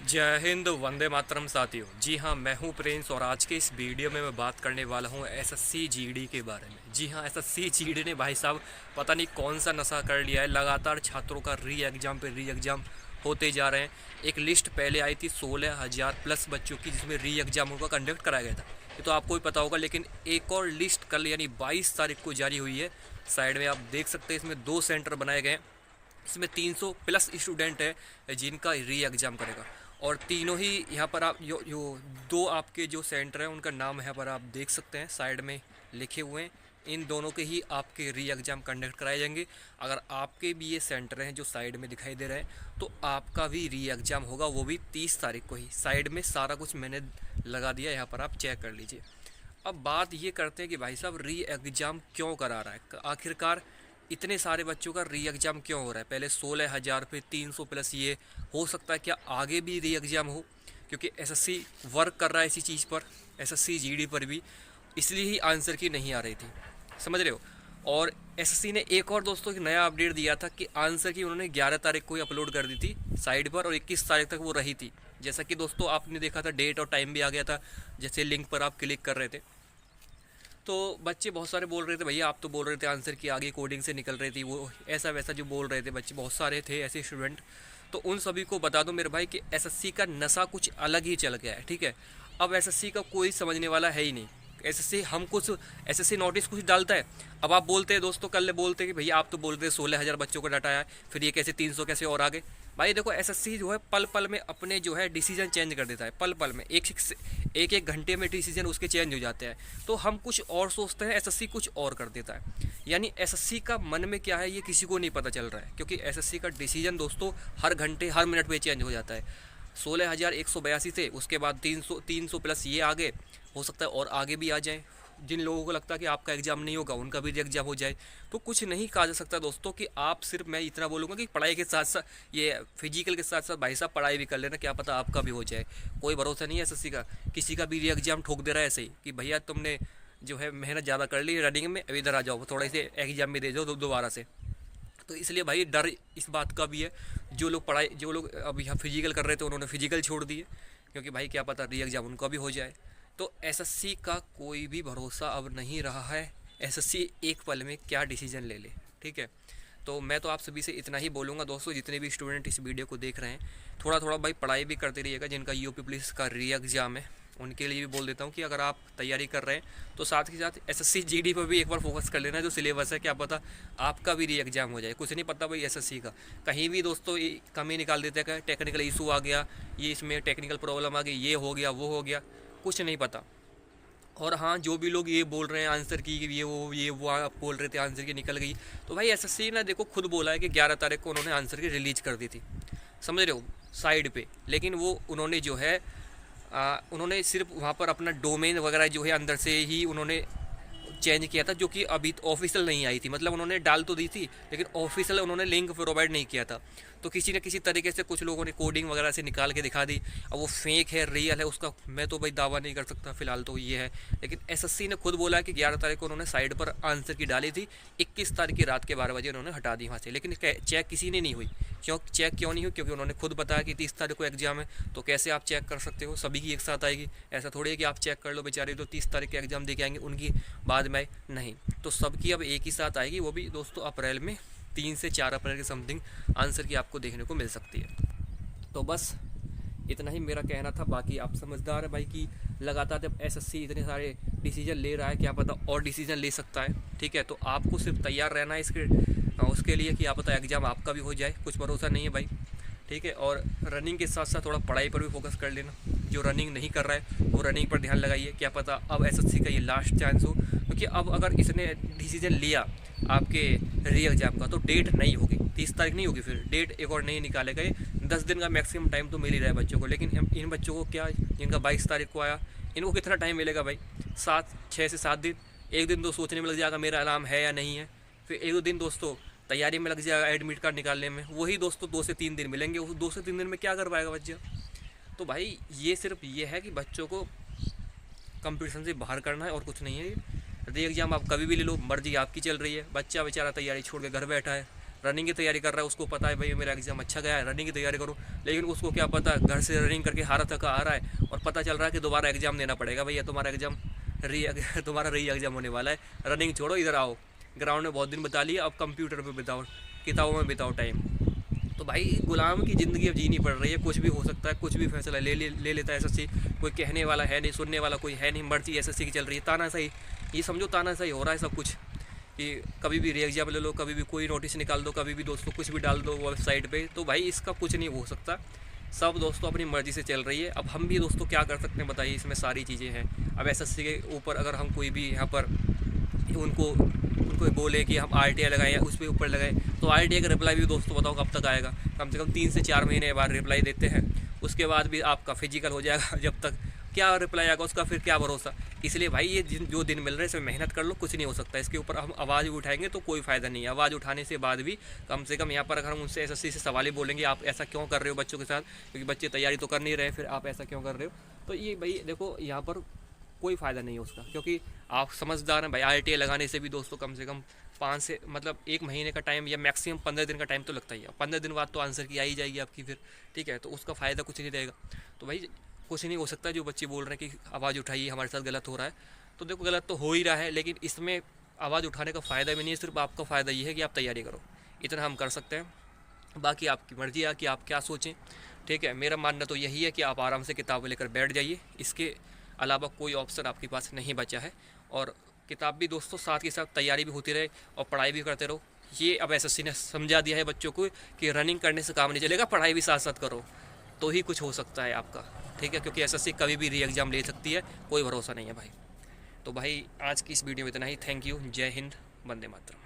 जय हिंद, वंदे मातरम साथियों। जी हाँ, मैं हूँ प्रिंस और आज के इस वीडियो में मैं बात करने वाला हूँ एसएससी जीडी के बारे में। जी हाँ, एसएससी जीडी ने भाई साहब पता नहीं कौन सा नशा कर लिया है। लगातार छात्रों का री एग्ज़ाम पे री एग्ज़ाम होते जा रहे हैं। एक लिस्ट पहले आई थी 16,000 प्लस बच्चों की, जिसमें री एग्ज़ामों का कंडक्ट कराया गया था। ये तो आपको भी पता होगा, लेकिन एक और लिस्ट कल यानी 22 तारीख को जारी हुई है। साइड में आप देख सकते हैं, इसमें 2 सेंटर बनाए गए हैं। इसमें 300 प्लस स्टूडेंट है जिनका री एग्ज़ाम करेगा। और तीनों ही यहाँ पर आप यो दो आपके जो सेंटर हैं उनका नाम यहाँ पर आप देख सकते हैं, साइड में लिखे हुए हैं। इन दोनों के ही आपके री एग्ज़ाम कंडक्ट कराए जाएंगे। अगर आपके भी ये सेंटर हैं जो साइड में दिखाई दे रहे हैं, तो आपका भी री एग्ज़ाम होगा, वो भी 30 तारीख को ही। साइड में सारा कुछ मैंने लगा दिया, यहाँ पर आप चेक कर लीजिए। अब बात ये करते हैं कि भाई साहब री एग्ज़ाम क्यों करा रहा है, आखिरकार इतने सारे बच्चों का री एग्ज़ाम क्यों हो रहा है। पहले 16,000 पे 300 प्लस, ये हो सकता है क्या आगे भी री एग्ज़ाम हो, क्योंकि एसएससी वर्क कर रहा है इसी चीज़ पर, एसएससी जीडी पर भी। इसलिए ही आंसर की नहीं आ रही थी, समझ रहे हो। और एसएससी ने एक और दोस्तों एक नया अपडेट दिया था कि आंसर की उन्होंने 11 तारीख को ही अपलोड कर दी थी साइट पर, और 21 तारीख तक वो रही थी। जैसा कि दोस्तों आपने देखा था, डेट और टाइम भी आ गया था जैसे लिंक पर आप क्लिक कर रहे थे। तो बच्चे बहुत सारे बोल रहे थे, भैया आप तो बोल रहे थे आंसर की आगे कोडिंग से निकल रही थी, वो ऐसा वैसा जो बोल रहे थे बच्चे बहुत सारे थे ऐसे स्टूडेंट। तो उन सभी को बता दो मेरे भाई कि एसएससी का नशा कुछ अलग ही चल गया है, ठीक है। अब एसएससी का कोई समझने वाला है ही नहीं। एसएससी नोटिस कुछ डालता है। अब आप बोलते हैं दोस्तों, कल बोलते हैं कि भैया आप तो बोल रहे 16,000 बच्चों को डाटा है, फिर ये कैसे 300 कैसे और आगे। भाई देखो, एसएससी जो है पल पल में अपने जो है डिसीजन चेंज कर देता है, पल पल में एक घंटे में डिसीजन उसके चेंज हो जाते हैं। तो हम कुछ और सोचते हैं, एसएससी कुछ और कर देता है। यानी एसएससी का मन में क्या है ये किसी को नहीं पता चल रहा है, क्योंकि एसएससी का डिसीजन दोस्तों हर घंटे हर मिनट में चेंज हो जाता है। 16,182 थे, उसके बाद 300 प्लस ये आगे, हो सकता है और आगे भी आ जाए। जिन लोगों को लगता है कि आपका एग्ज़ाम नहीं होगा, उनका भी एग्ज़ाम हो जाए। तो कुछ नहीं कहा जा सकता दोस्तों कि आप सिर्फ, मैं इतना बोलूँगा कि पढ़ाई के साथ साथ ये फिजिकल के साथ साथ भाई साहब पढ़ाई भी कर लेना, क्या पता आपका भी हो जाए। कोई भरोसा नहीं है एसएससी का, किसी का भी एग्ज़ाम ठोक दे रहा है ऐसे ही कि भैया तुमने जो है मेहनत ज़्यादा कर ली रनिंग में, अभी इधर आ जाओ थोड़ा से एग्ज़ाम भी दे दो दोबारा से। तो इसलिए भाई डर इस बात का भी है। जो लोग अब यहाँ फिजिकल कर रहे थे उन्होंने फिजिकल छोड़ दिए, क्योंकि भाई क्या पता री एग्ज़ाम उनका भी हो जाए। तो एसएससी का कोई भी भरोसा अब नहीं रहा है। एसएससी एक पल में क्या डिसीजन ले ले, ठीक है। तो मैं तो आप सभी से इतना ही बोलूँगा दोस्तों, जितने भी स्टूडेंट इस वीडियो को देख रहे हैं, थोड़ा थोड़ा भाई पढ़ाई भी करते रहिएगा। जिनका यूपी पुलिस का री एग्ज़ाम है उनके लिए भी बोल देता हूँ कि अगर आप तैयारी कर रहे हैं तो साथ ही साथ एसएससी जीडी पर भी एक बार फोकस कर लेना। जो सिलेबस है, क्या पता आपका भी री एग्ज़ाम हो जाए। कुछ नहीं पता भाई एसएससी का, कहीं भी दोस्तों कमी निकाल देते हैं, टेक्निकल इशू आ गया, ये इसमें टेक्निकल प्रॉब्लम आ गई, ये हो गया वो हो गया, कुछ नहीं पता। और हाँ, जो भी लोग ये बोल रहे हैं आंसर की ये वो आप बोल रहे थे आंसर की निकल गई, तो भाई एसएससी ने देखो खुद बोला है कि 11 तारीख को उन्होंने आंसर की रिलीज कर दी थी, समझ रहे हो, साइड पे। लेकिन वो उन्होंने जो है उन्होंने सिर्फ वहाँ पर अपना डोमेन वगैरह जो है अंदर से ही उन्होंने चेंज किया था, जो कि अभी ऑफिशियल नहीं आई थी। मतलब उन्होंने डाल तो दी थी, लेकिन ऑफिशियल उन्होंने लिंक प्रोवाइड नहीं किया था। तो किसी न किसी तरीके से कुछ लोगों ने कोडिंग वगैरह से निकाल के दिखा दी। अब वो फेक है रियल है उसका मैं तो भाई दावा नहीं कर सकता, फिलहाल तो ये है। लेकिन एसएससी ने खुद बोला है कि 11 तारीख को उन्होंने साइड पर आंसर की डाली थी, 21 तारीख की रात के 12 बजे उन्होंने हटा दी वहाँ से। लेकिन चेक किसी ने नहीं हुई। चेक क्यों नहीं हुई? क्योंकि उन्होंने खुद बताया कि 30 तारीख को एग्जाम है, तो कैसे आप चेक कर सकते हो? सभी की एक साथ आएगी, ऐसा थोड़ी है कि आप चेक कर लो बेचारे तो 30 तारीख के एग्जाम दे के आएंगे, उनकी बाद में नहीं। तो सबकी अब एक ही साथ आएगी, वो भी दोस्तों अप्रैल में, 3 से 4 अप्रैल के समथिंग आंसर की आपको देखने को मिल सकती है। तो बस इतना ही मेरा कहना था। बाकी आप समझदार है भाई कि लगातार जब एसएससी इतने सारे डिसीजन ले रहा है, क्या पता और डिसीजन ले सकता है, ठीक है। तो आपको सिर्फ तैयार रहना है उसके लिए कि आप पता एग्ज़ाम आपका भी हो जाए, कुछ भरोसा नहीं है भाई, ठीक है। और रनिंग के साथ साथ थोड़ा पढ़ाई पर भी फोकस कर लेना। जो रनिंग नहीं कर रहा है वो रनिंग पर ध्यान लगाइए, क्या पता अब एसएससी का ये लास्ट चांस हो। क्योंकि अब अगर इसने डिसीजन लिया आपके री एग्ज़ाम का, तो डेट नहीं होगी, 30 तारीख नहीं होगी, फिर डेट एक और नहीं निकाले गए। 10 दिन का मैक्सिमम टाइम तो मिल ही रहा है बच्चों को। लेकिन इन बच्चों को क्या, जिनका 22 तारीख को आया, इनको कितना टाइम मिलेगा भाई? 6 से 7 दिन। एक दिन तो सोचने में लग जाएगा मेरा अलार्म है या नहीं है, फिर एक दो दिन दोस्तों तैयारी में लग जाएगा एडमिट कार्ड निकालने में, वही दोस्तों 2 से 3 दिन मिलेंगे। उस 2 से 3 दिन में क्या कर पाएगा बच्चा? तो भाई ये सिर्फ ये है कि बच्चों को कंपटीशन से बाहर करना है और कुछ नहीं है। री एग्ज़ाम आप कभी भी ले लो, मर्जी आपकी चल रही है। बच्चा बेचारा तैयारी छोड़ के घर बैठा है, रनिंग की तैयारी कर रहा है, उसको पता है भाई मेरा एग्जाम अच्छा गया है, रनिंग की तैयारी करूँ, लेकिन उसको क्या पता घर से रनिंग करके हारा थका आ रहा है और पता चल रहा है कि दोबारा एग्जाम देना पड़ेगा। भैया तुम्हारा एग्जाम तुम्हारा री एग्जाम होने वाला है, रनिंग छोड़ो, इधर आओ, ग्राउंड में बहुत दिन बिता लिया, अब कंप्यूटर पर बिताओ, किताबों में बिताओ टाइम। तो भाई गुलाम की ज़िंदगी अब जीनी पड़ रही है, कुछ भी हो सकता है, कुछ भी फैसला ले लेता है एसएससी, कोई कहने वाला है नहीं, सुनने वाला कोई है नहीं, मर्जी एसएससी की चल रही है, तानाशाही, ये समझो तानाशाही हो रहा है सब कुछ, कि कभी भी री एग्जाम ले लो, कभी भी कोई नोटिस निकाल दो, कभी भी दोस्तों कुछ भी डाल दो वेबसाइट पे। तो भाई इसका कुछ नहीं हो सकता, सब दोस्तों अपनी मर्ज़ी से चल रही है। अब हम भी दोस्तों क्या कर सकते हैं बताइए, इसमें सारी चीज़ें हैं। अब एसएससी के ऊपर अगर हम कोई भी यहाँ पर उनको बोले कि हम आरटीआई लगाएं या उस पर ऊपर लगाएं, तो आरटीआई का रिप्लाई भी दोस्तों बताओ कब तक आएगा, कम से कम 3 से 4 महीने बाद रिप्लाई देते हैं, उसके बाद भी आपका फिजिकल हो जाएगा, जब तक क्या रिप्लाई आएगा उसका फिर क्या भरोसा। इसलिए भाई ये जो दिन मिल रहे हैं इसमें मेहनत कर लो, कुछ नहीं हो सकता। इसके ऊपर हम आवाज़ भी उठाएंगे तो कोई फ़ायदा नहीं है, आवाज़ उठाने से बाद भी कम से कम यहाँ पर अगर हम उनसे एसएससी से सवाल ही बोलेंगे आप ऐसा क्यों कर रहे हो बच्चों के साथ, क्योंकि बच्चे तैयारी तो कर नहीं रहे, फिर आप ऐसा क्यों कर रहे हो, तो ये भाई देखो यहाँ पर कोई फ़ायदा नहीं है उसका, क्योंकि आप समझदार हैं भाई। आरटीआई लगाने से भी दोस्तों कम से कम 5 से मतलब 1 महीने का टाइम या मैक्सिमम 15 दिन का टाइम तो लगता ही है। 15 दिन बाद तो आंसर की आ ही जाएगी आपकी फिर, ठीक है, तो उसका फ़ायदा कुछ नहीं रहेगा। तो भाई कुछ नहीं हो सकता। जो बच्चे बोल रहे हैं कि आवाज़ उठाइए हमारे साथ गलत हो रहा है, तो देखो गलत तो हो ही रहा है, लेकिन इसमें आवाज़ उठाने का फ़ायदा भी नहीं है, सिर्फ आपका फ़ायदा ये है कि आप तैयारी करो, इतना हम कर सकते हैं। बाकी आपकी मर्ज़ी है कि आप क्या सोचें, ठीक है। मेरा मानना तो यही है कि आप आराम से किताबें लेकर बैठ जाइए, इसके अलावा कोई ऑप्शन आपके पास नहीं बचा है। और किताब भी दोस्तों साथ के साथ तैयारी भी होती रहे और पढ़ाई भी करते रहो। ये अब एसएससी ने समझा दिया है बच्चों को कि रनिंग करने से काम नहीं चलेगा, पढ़ाई भी साथ साथ करो तो ही कुछ हो सकता है आपका, ठीक है, क्योंकि एसएससी कभी भी री एग्ज़ाम ले सकती है, कोई भरोसा नहीं है भाई। तो भाई आज की इस वीडियो में इतना ही। थैंक यू, जय हिंद, वंदे मातरम।